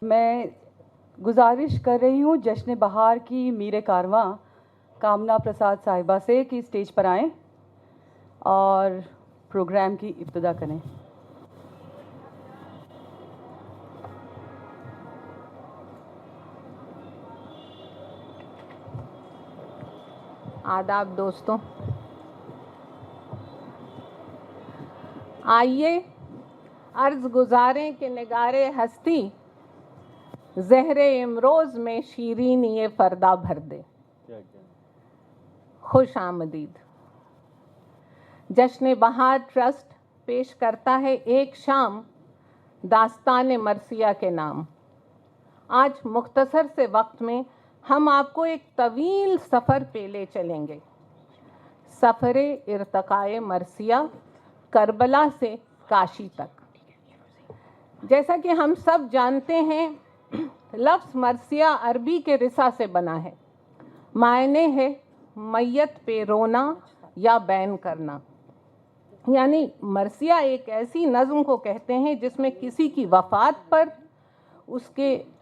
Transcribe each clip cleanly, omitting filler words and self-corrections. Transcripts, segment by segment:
میں گزارش کر رہی ہوں جشن بہار کی میر کارواں کامنا پرساد صاحبہ سے کہ اسٹیج پر آئیں اور پروگرام کی ابتدا کریں. آداب دوستوں، آئیے عرض گزاریں کہ نگار ہستی زہر امروز میں شیرینی فردا بھر دے. خوش آمدید. جشن بہار ٹرسٹ پیش کرتا ہے ایک شام داستان مرثیہ کے نام. آج مختصر سے وقت میں ہم آپ کو ایک طویل سفر پہ لے چلیں گے. سفر ارتقاء مرثیہ کربلا سے کاشی تک. جیسا کہ ہم سب جانتے ہیں، لفظ مرثیہ عربی کے رثا سے بنا ہے. معنی ہے میت پہ رونا یا بین کرنا. یعنی مرثیہ ایک ایسی نظم کو کہتے ہیں جس میں کسی کی وفات پر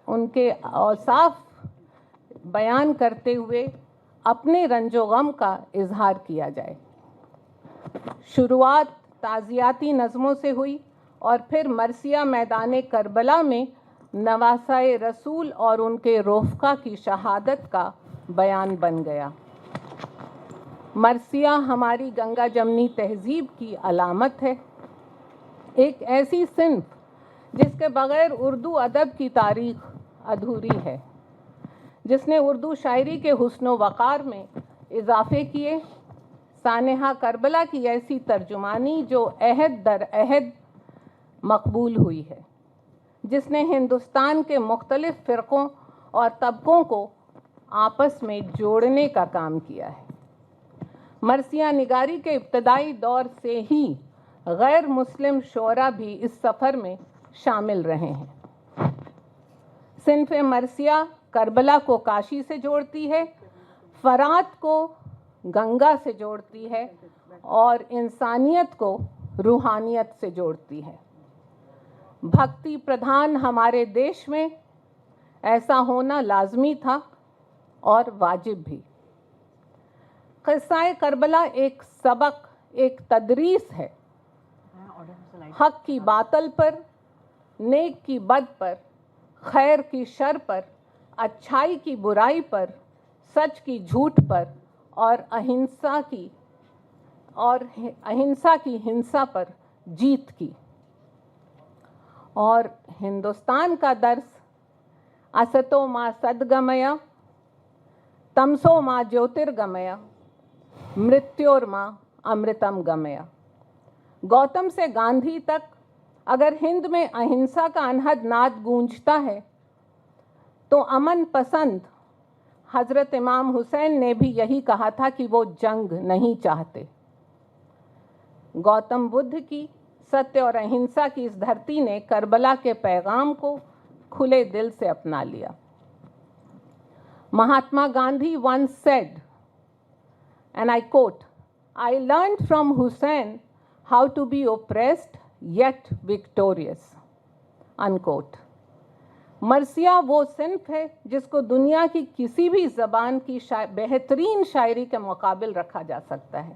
ان کے اوصاف بیان کرتے ہوئے اپنے رنج و غم کا اظہار کیا جائے. شروعات تعزیاتی نظموں سے ہوئی اور پھر مرثیہ میدان کربلا میں نواسۂ رسول اور ان کے رفقا کی شہادت کا بیان بن گیا. مرثیہ ہماری گنگا جمنی تہذیب کی علامت ہے. ایک ایسی صنف جس کے بغیر اردو ادب کی تاریخ ادھوری ہے، جس نے اردو شاعری کے حسن و وقار میں اضافے کیے. سانحہ کربلا کی ایسی ترجمانی جو عہد در عہد مقبول ہوئی ہے، جس نے ہندوستان کے مختلف فرقوں اور طبقوں کو آپس میں جوڑنے کا کام کیا ہے. مرثیہ نگاری کے ابتدائی دور سے ہی غیر مسلم شعراء بھی اس سفر میں شامل رہے ہیں. صنف مرثیہ کربلا کو کاشی سے جوڑتی ہے، فرات کو گنگا سے جوڑتی ہے اور انسانیت کو روحانیت سے جوڑتی ہے. بھکتی پردھان ہمارے دیش میں ایسا ہونا لازمی تھا اور واجب بھی. قصہ کربلا ایک سبق، ایک تدریس ہے. حق کی باطل پر، نیک کی بد پر، خیر کی شر پر، اچھائی کی برائی پر، سچ کی جھوٹ پر اور اہنسا کی ہنسا پر جیت کی. اور ہندوستان کا درس استو ما سدگمیا تمسو ما جیوترگمیا مرتیور ما امرتم گمیا. گوتم سے گاندھی تک اگر ہند میں اہنسا کا انہد ناد گونجتا ہے تو امن پسند حضرت امام حسین نے بھی یہی کہا تھا کہ وہ جنگ نہیں چاہتے. گوتم بدھ کی ستیہ اور اہنسا کی اس دھرتی نے کربلا کے پیغام کو کھلے دل سے اپنا لیا. Mahatma Gandhi once said, and I quote, "I learned from Hussein how to be oppressed yet victorious." Unquote. مرثیہ وہ صنف ہے جس کو دنیا کی کسی بھی زبان کی بہترین شاعری کے مقابل رکھا جا سکتا ہے.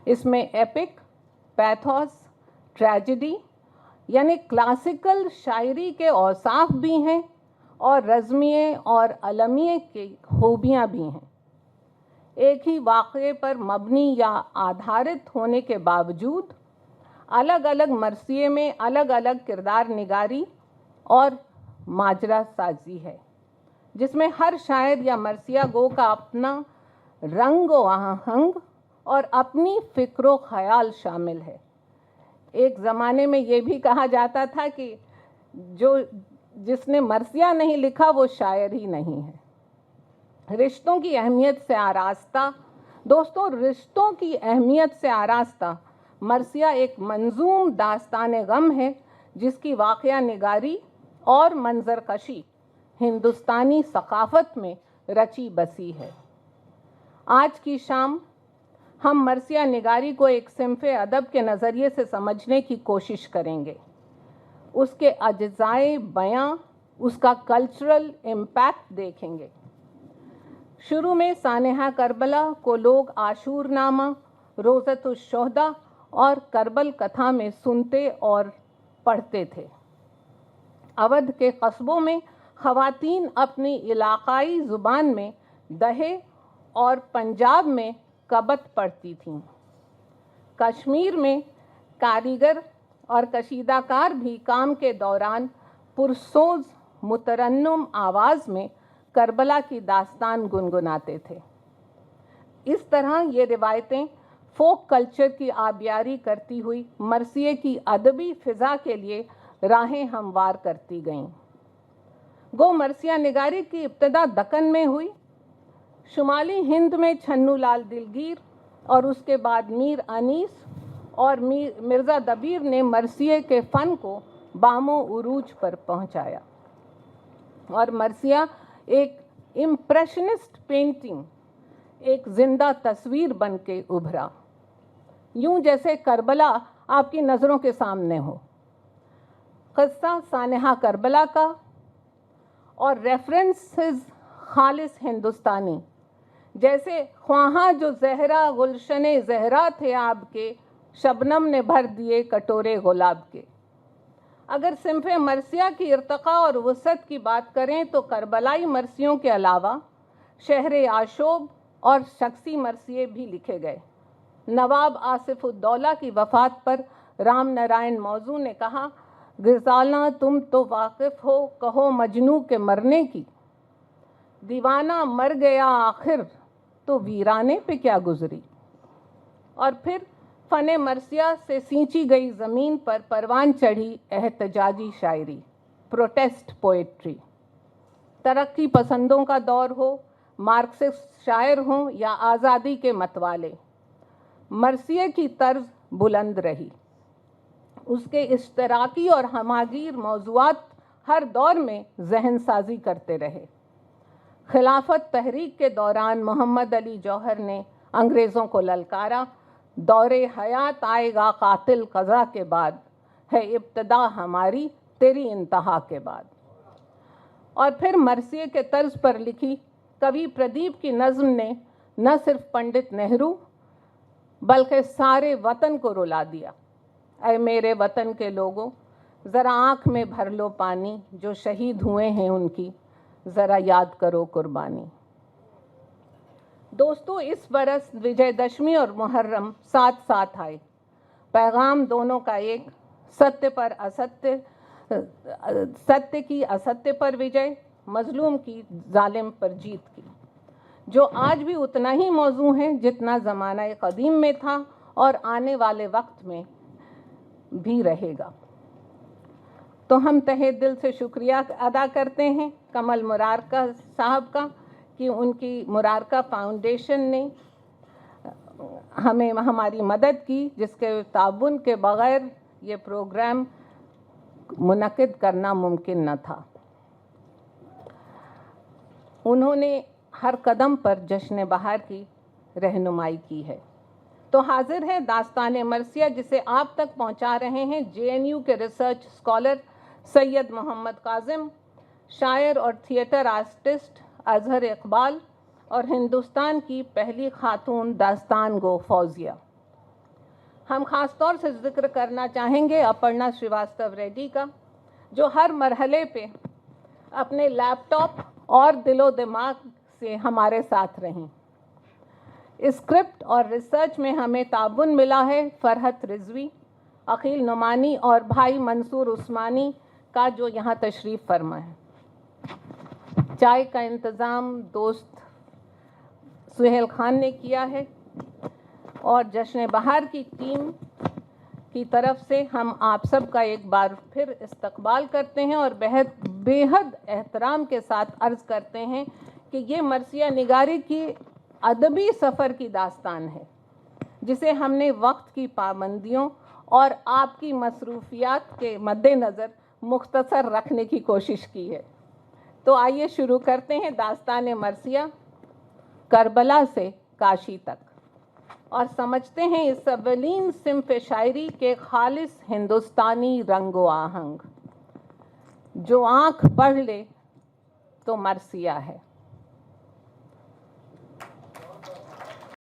اس میں ایپک، پیتھوس، ٹریجڈی یعنی کلاسیکل شاعری کے اوصاف بھی ہیں اور رزمیے اور علمیے کی خوبیاں بھی ہیں. ایک ہی واقعے پر مبنی یا آدھارت ہونے کے باوجود الگ الگ مرثیے میں الگ الگ کردار نگاری اور ماجرا سازی ہے، جس میں ہر شاعر یا مرثیہ گو کا اپنا رنگ و آہنگ اور اپنی فکر و خیال شامل ہے. ایک زمانے میں یہ بھی کہا جاتا تھا کہ جس نے مرثیہ نہیں لکھا وہ شاعر ہی نہیں ہے. رشتوں کی اہمیت سے آراستہ دوستوں، رشتوں کی اہمیت سے آراستہ مرثیہ ایک منظوم داستان غم ہے جس کی واقعہ نگاری اور منظر کشی ہندوستانی ثقافت میں رچی بسی ہے. آج کی شام ہم مرثیہ نگاری کو ایک صنف ادب کے نظریے سے سمجھنے کی کوشش کریں گے. اس کے اجزائے بیاں اس کا کلچرل امپیکٹ دیکھیں گے۔ شروع میں سانحہ کربلا کو لوگ عاشور نامہ، روزۃ الشہداء اور کربل کتھا میں سنتے اور پڑھتے تھے۔ اودھ کے قصبوں میں خواتین اپنی علاقائی زبان میں دہے اور پنجاب میں کبت پڑھتی تھیں۔ کشمیر میں کاریگر اور کشیدہ کار بھی کام کے دوران پرسوز مترنم آواز میں کربلا کی داستان گنگناتے تھے۔ اس طرح یہ روایتیں فوک کلچر کی آبیاری کرتی ہوئی مرثیے کی ادبی فضا کے لیے راہیں ہموار کرتی گئیں۔ گو مرثیہ نگاری کی ابتدا دکن میں ہوئی۔ شمالی ہند میں چھنو لال دلگیر اور اس کے بعد میر انیس اور مرزا دبیر نے مرثیے کے فن کو بام و عروج پر پہنچایا، اور مرثیہ ایک امپریشنسٹ پینٹنگ، ایک زندہ تصویر بن کے ابھرا، یوں جیسے کربلا آپ کی نظروں کے سامنے ہو۔ قصہ سانحہ کربلا کا اور ریفرنسز خالص ہندوستانی، جیسے خواہاں جو زہرا گلشن زہرا تھے آپ کے، شبنم نے بھر دیے کٹورے گلاب کے۔ اگر صنف مرثیہ کی ارتقاء اور وسعت کی بات کریں تو کربلائی مرثیوں کے علاوہ شہر آشوب اور شخصی مرثیے بھی لکھے گئے۔ نواب آصف الدولہ کی وفات پر رام نارائن موضوع نے کہا، غزالہ تم تو واقف ہو کہو مجنوں کے مرنے کی، دیوانہ مر گیا آخر تو ویرانے پہ کیا گزری۔ اور پھر فن مرثیہ سے سینچی گئی زمین پر پروان چڑھی احتجاجی شاعری، پروٹیسٹ پوئٹری۔ ترقی پسندوں کا دور ہو، مارکسسٹ شاعر ہوں یا آزادی کے متوالے، مرثیے کی طرز بلند رہی۔ اس کے اشتراکی اور ہماگیر موضوعات ہر دور میں ذہن سازی کرتے رہے۔ خلافت تحریک کے دوران محمد علی جوہر نے انگریزوں کو للکارا، دور حیات آئے گا قاتل قضا کے بعد، ہے ابتدا ہماری تیری انتہا کے بعد۔ اور پھر مرثیے کے طرز پر لکھی کبھی پردیپ کی نظم نے نہ صرف پنڈت نہرو بلکہ سارے وطن کو رلا دیا۔ اے میرے وطن کے لوگوں، ذرا آنکھ میں بھر لو پانی، جو شہید ہوئے ہیں ان کی ذرا یاد کرو قربانی۔ دوستو، اس برس وجے دشمی اور محرم ساتھ ساتھ آئے۔ پیغام دونوں کا ایک، ستیہ پر استیہ، ستیہ کی استیہ پر وجے، مظلوم کی ظالم پر جیت کی، جو آج بھی اتنا ہی موزوں ہے جتنا زمانہ قدیم میں تھا اور آنے والے وقت میں بھی رہے گا۔ تو ہم تہہ دل سے شکریہ ادا کرتے ہیں کمل مرارکا صاحب کا کہ ان کی مرارکا فاؤنڈیشن نے ہمیں ہماری مدد کی، جس کے تعاون کے بغیر یہ پروگرام منعقد کرنا ممکن نہ تھا۔ انہوں نے ہر قدم پر جشن بہار کی رہنمائی کی ہے۔ تو حاضر ہے داستان مرثیہ، جسے آپ تک پہنچا رہے ہیں JNU کے ریسرچ اسکالر سید محمد کاظم، شاعر اور تھیٹر آرٹسٹ اظہر اقبال، اور ہندوستان کی پہلی خاتون داستان گو فوزیہ۔ ہم خاص طور سے ذکر کرنا چاہیں گے اپرنا شریواستو ریڈی کا، جو ہر مرحلے پہ اپنے لیپ ٹاپ اور دل و دماغ سے ہمارے ساتھ رہیں۔ اسکرپٹ اور ریسرچ میں ہمیں تعاون ملا ہے فرحت رضوی، عقیل نعمانی اور بھائی منصور عثمانی کا، جو یہاں تشریف فرما ہے۔ چائے کا انتظام دوست سہیل خان نے کیا ہے، اور جشن بہار کی ٹیم کی طرف سے ہم آپ سب کا ایک بار پھر استقبال کرتے ہیں اور بے حد احترام کے ساتھ عرض کرتے ہیں کہ یہ مرثیہ نگاری کی ادبی سفر کی داستان ہے، جسے ہم نے وقت کی پابندیوں اور آپ کی مصروفیات کے مد نظر مختصر رکھنے کی کوشش کی ہے۔ تو آئیے شروع کرتے ہیں داستان مرثیہ، کربلا سے کاشی تک، اور سمجھتے ہیں اس اولین صنف شاعری کے خالص ہندوستانی رنگ و آہنگ۔ جو آنکھ پڑھ لے تو مرثیہ ہے.